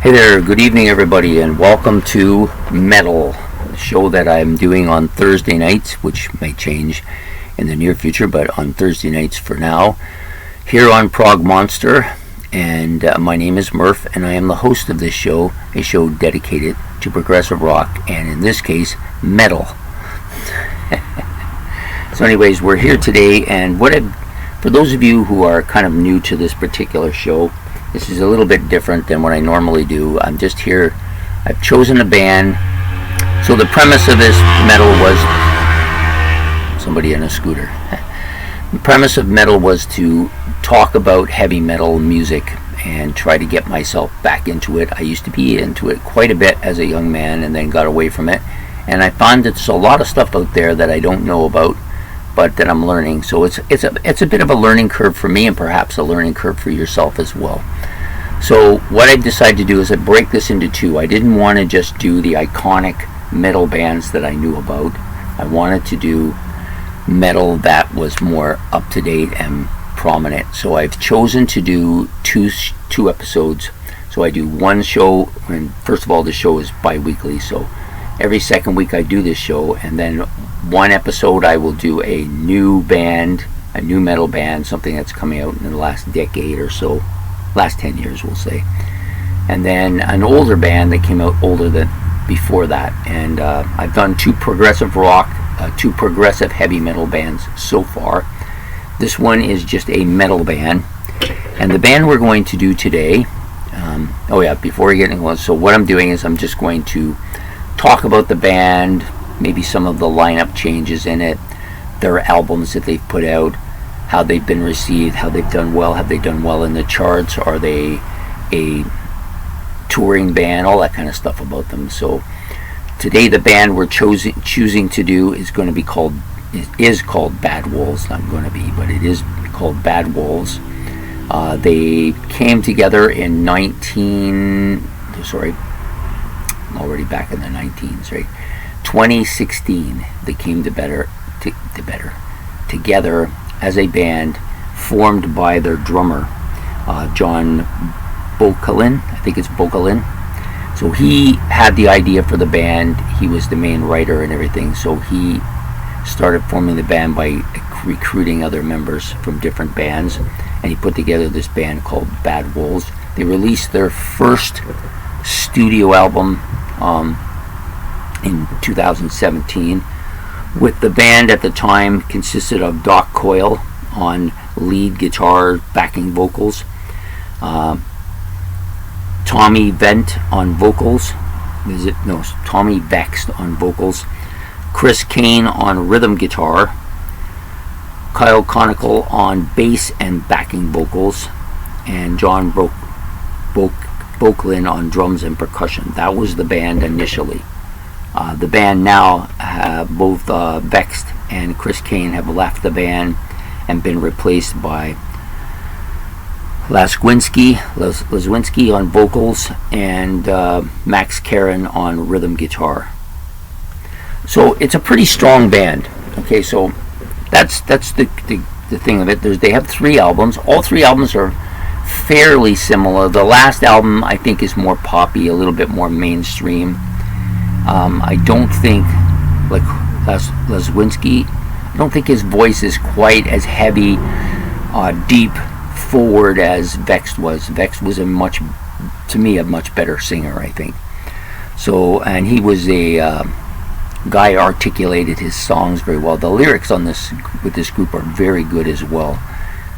Hey there, good evening everybody, and welcome to Metal, a show that I'm doing on Thursday nights, which may change in the near future, but on Thursday nights for now, here on Prog Monster. And my name is Murph, and I am the host of this show, a show dedicated to progressive rock, and in this case, metal. So anyways, we're here today, and for those of you who are kind of new to this particular show, this is a little bit different than what I normally do. I'm just here. I've chosen a band. So the premise of this metal was somebody in a scooter. The premise of metal was to talk about heavy metal music and try to get myself back into it. I used to be into it quite a bit as a young man and then got away from it. And I found that there's a lot of stuff out there that I don't know about, but that I'm learning. So it's a bit of a learning curve for me, and perhaps a learning curve for yourself as well. So what I decided to do is I break this into two. I didn't want to just do the iconic metal bands that I knew about. I wanted to do metal that was more up to date and prominent. So I've chosen to do two episodes. So I do one show, and first of all, the show is bi-weekly. So every second week I do this show, and then one episode I will do a new band, a new metal band, something that's coming out in the last decade or so, last 10 years we'll say, and then an older band that came out older than before that. And I've done two progressive rock, two progressive heavy metal bands so far. This one is just a metal band, and the band we're going to do today, before we get into it, so what I'm doing is I'm just going to talk about the band, maybe some of the lineup changes in it, their albums that they've put out, how they've been received, how they've done well, have they done well in the charts, are they a touring band, all that kind of stuff about them. So today the band we're choosing to do is going to be called Bad Wolves. Not going to be, but it is called Bad Wolves. They came together in I'm already back in the 19s, right? 2016 they came together as a band formed by their drummer, John Bokalin. I think it's Bokalin. So he had the idea for the band. He was the main writer and everything. So he started forming the band by recruiting other members from different bands, and he put together this band called Bad Wolves. They released their first studio album in 2017. With the band at the time consisted of Doc Coyle on lead guitar, backing vocals, Tommy Vent on vocals, Tommy Vext on vocals, Chris Kane on rhythm guitar, Kyle Conical on bass and backing vocals, and John Bokalin on drums and percussion. That was the band initially. The band now, both Vext and Chris Kane have left the band and been replaced by Laswinski on vocals and Max Karen on rhythm guitar. So it's a pretty strong band. Okay, so that's the thing of it. They have 3 albums. All 3 albums are fairly similar. The last album I think is more poppy, a little bit more mainstream. I don't think, like Laswinski, I don't think his voice is quite as heavy, deep, forward as Vext was. Vext was a much better singer, I think. So, and he was a guy who articulated his songs very well. The lyrics on this group are very good as well.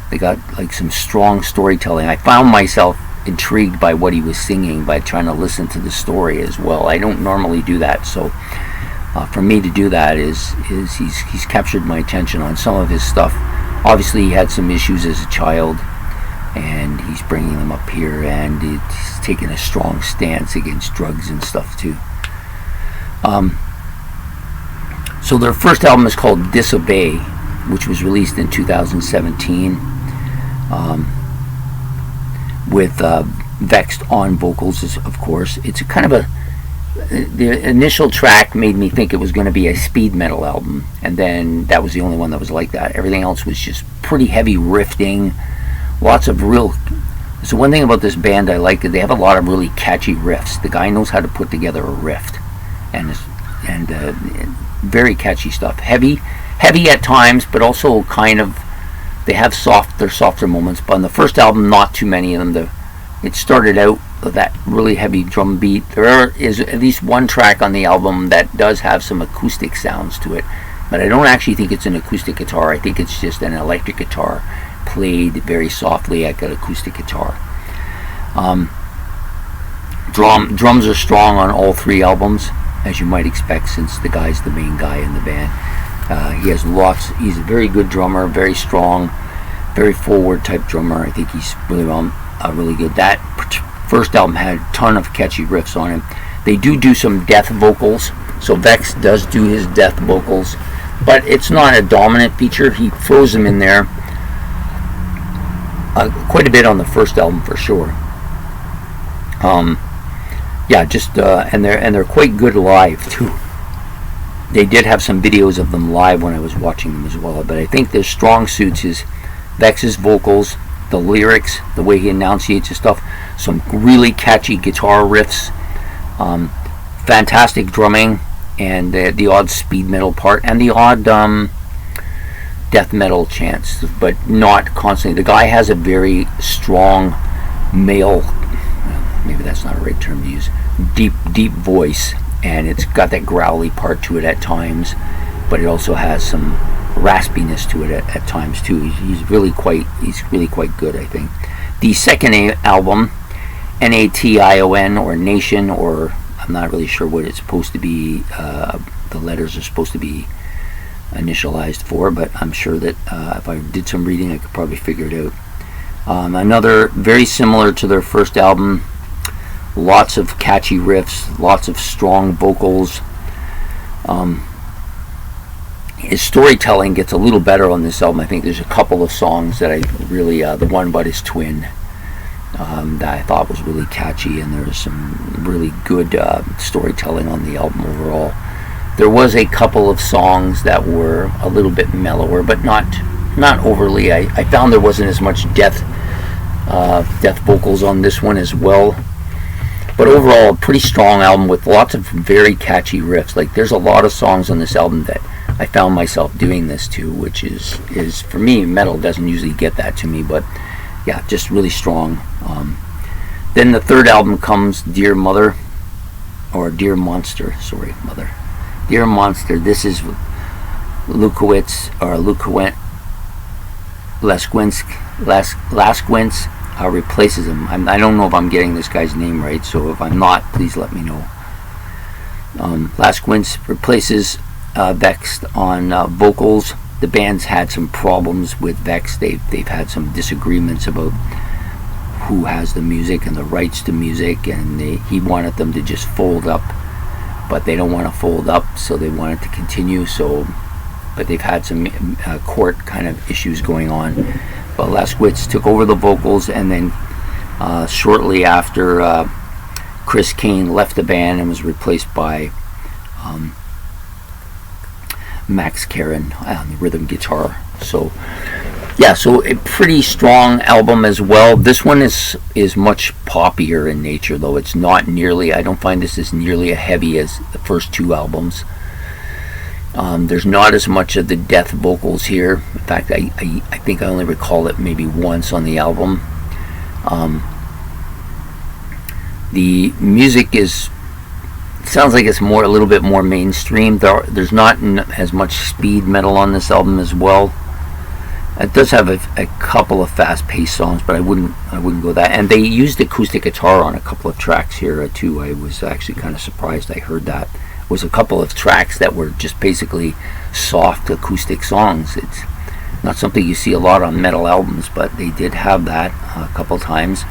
They got like some strong storytelling. I found myself intrigued by what he was singing by trying to listen to the story as well. I don't normally do that, so for me to do that is he's captured my attention on some of his stuff. Obviously he had some issues as a child, and he's bringing them up here, and he's taking a strong stance against drugs and stuff too. So their first album is called Disobey, which was released in 2017. With Vext on vocals, of course. It's a kind of the initial track made me think it was going to be a speed metal album, and then that was the only one that was like that. Everything else was just pretty heavy riffing, lots of real So one thing about this band I like is they have a lot of really catchy riffs. The guy knows how to put together a riff, and very catchy stuff. Heavy at times, but also kind of, they have softer moments. But on the first album, not too many of them. It started out with that really heavy drum beat. There is at least one track on the album that does have some acoustic sounds to it, but I don't actually think it's an acoustic guitar. I think it's just an electric guitar played very softly like an acoustic guitar. Drums are strong on all 3 albums, as you might expect, since the guy's the main guy in the band. He's a very good drummer, very strong, very forward type drummer. I think he's really good. That first album had a ton of catchy riffs on it. They do some death vocals, so Vex does do his death vocals, but it's not a dominant feature. He throws them in there quite a bit on the first album for sure. And they're quite good live too. They did have some videos of them live when I was watching them as well, but I think their strong suits is Vex's vocals, the lyrics, the way he enunciates his stuff, some really catchy guitar riffs, fantastic drumming, and the odd speed metal part, and the odd death metal chants, but not constantly. The guy has a very strong male, maybe that's not a right term to use, deep voice, and it's got that growly part to it at times, but it also has some raspiness to it at times too. He's really quite good, I think. The second album, Nation, or Nation, or I'm not really sure what it's supposed to be. The letters are supposed to be initialized for, but I'm sure that if I did some reading, I could probably figure it out. Another very similar to their first album. Lots of catchy riffs, lots of strong vocals. His storytelling gets a little better on this album. I think there's a couple of songs that I really, the one about his twin, that I thought was really catchy, and there's some really good storytelling on the album overall. There was a couple of songs that were a little bit mellower, but not overly. I found there wasn't as much death vocals on this one as well. But overall, a pretty strong album with lots of very catchy riffs. Like, there's a lot of songs on this album that I found myself doing this to, which is for me, metal doesn't usually get that to me, but yeah, just really strong. Then the third album comes Dear Monster. Dear Monster. This is Lukowitz Laskowitz replaces him. I don't know if I'm getting this guy's name right, so if I'm not, please let me know. Laskowitz replaces Vex on vocals. The band's had some problems with Vex. They've had some disagreements about who has the music and the rights to music, and he wanted them to just fold up, but they don't want to fold up, so they wanted to continue. But they've had some court kind of issues going on. But Laskowitz took over the vocals, and then shortly after, Chris Kane left the band and was replaced by Max Karen on the rhythm guitar. So a pretty strong album as well. This one is much poppier in nature, though. It's not nearly, I don't find this as nearly as heavy as the first 2 albums. There's not as much of the death vocals here. In fact, I think I only recall it maybe once on the album. The music sounds like it's a little bit more mainstream. There's not as much speed metal on this album as well. It does have a couple of fast-paced songs, but I wouldn't go that. And they used acoustic guitar on a couple of tracks here too. I was actually kind of surprised I heard that. It was a couple of tracks that were just basically soft acoustic songs. It's not something you see a lot on metal albums, but they did have that a couple times.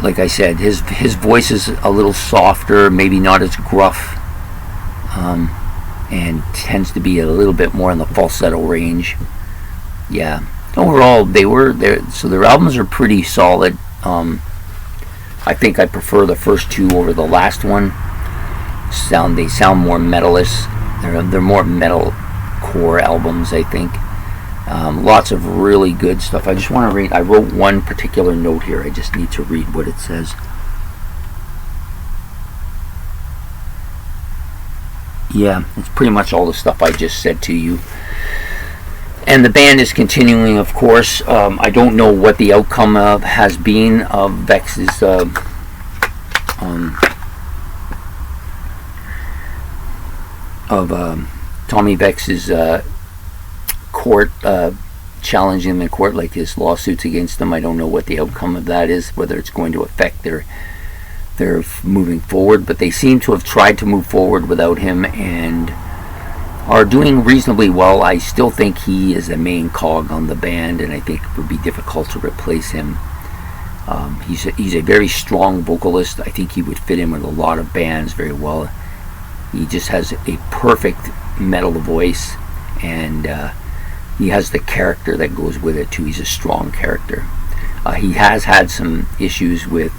Like I said, his voice is a little softer, maybe not as gruff, and tends to be a little bit more in the falsetto range. Yeah, overall so their albums are pretty solid. I think I prefer the first 2 over the last one. They sound more metalist. They're more metal core albums, I think. Lots of really good stuff. I just want to read. I wrote one particular note here. I just need to read what it says. Yeah, it's pretty much all the stuff I just said to you. And the band is continuing, of course. I don't know what the outcome has been of Vex's Tommy Vex's court, challenging him in court, like his lawsuits against him. I don't know what the outcome of that is, whether it's going to affect their moving forward, but they seem to have tried to move forward without him and are doing reasonably well. I still think he is a main cog on the band, and I think it would be difficult to replace him. He's a very strong vocalist. I think he would fit in with a lot of bands very well. He just has a perfect metal voice, and he has the character that goes with it too. He's a strong character. He has had some issues with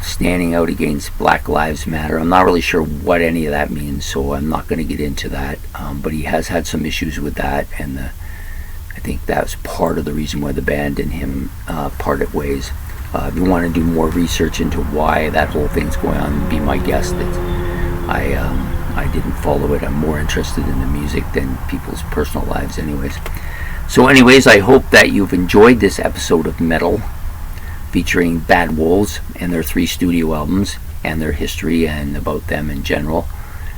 standing out against Black Lives Matter. I'm not really sure what any of that means, so I'm not going to get into that. But he has had some issues with that, and I think that's part of the reason why the band and him parted ways. If you want to do more research into why that whole thing's going on, be my guest. I didn't follow it. I'm more interested in the music than people's personal lives anyways. So anyways, I hope that you've enjoyed this episode of Metal, featuring Bad Wolves and their 3 studio albums and their history and about them in general.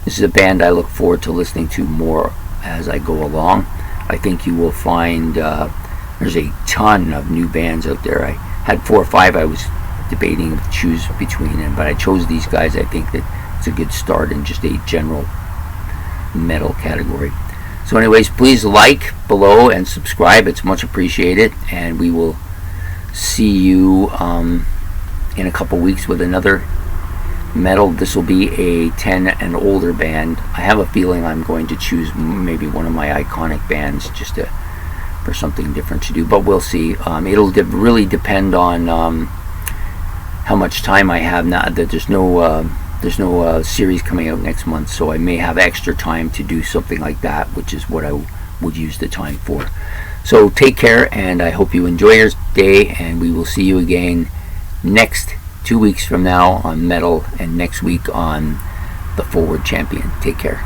This is a band I look forward to listening to more as I go along. I think you will find there's a ton of new bands out there. I had 4 or 5 I was debating to choose between them, but I chose these guys. I think that it's a good start in just a general metal category. So anyways, please like below and subscribe. It's much appreciated, and we will see you in a couple weeks with another metal. This will be a 10 and older band. I have a feeling I'm going to choose maybe one of my iconic bands just for something different to do, but we'll see. It'll really depend on how much time I have now. That there's no series coming out next month, so I may have extra time to do something like that, which is what I would use the time for. So take care, and I hope you enjoy your day, and we will see you again next 2 weeks from now on Metal, and next week on The Forward Champion. Take care.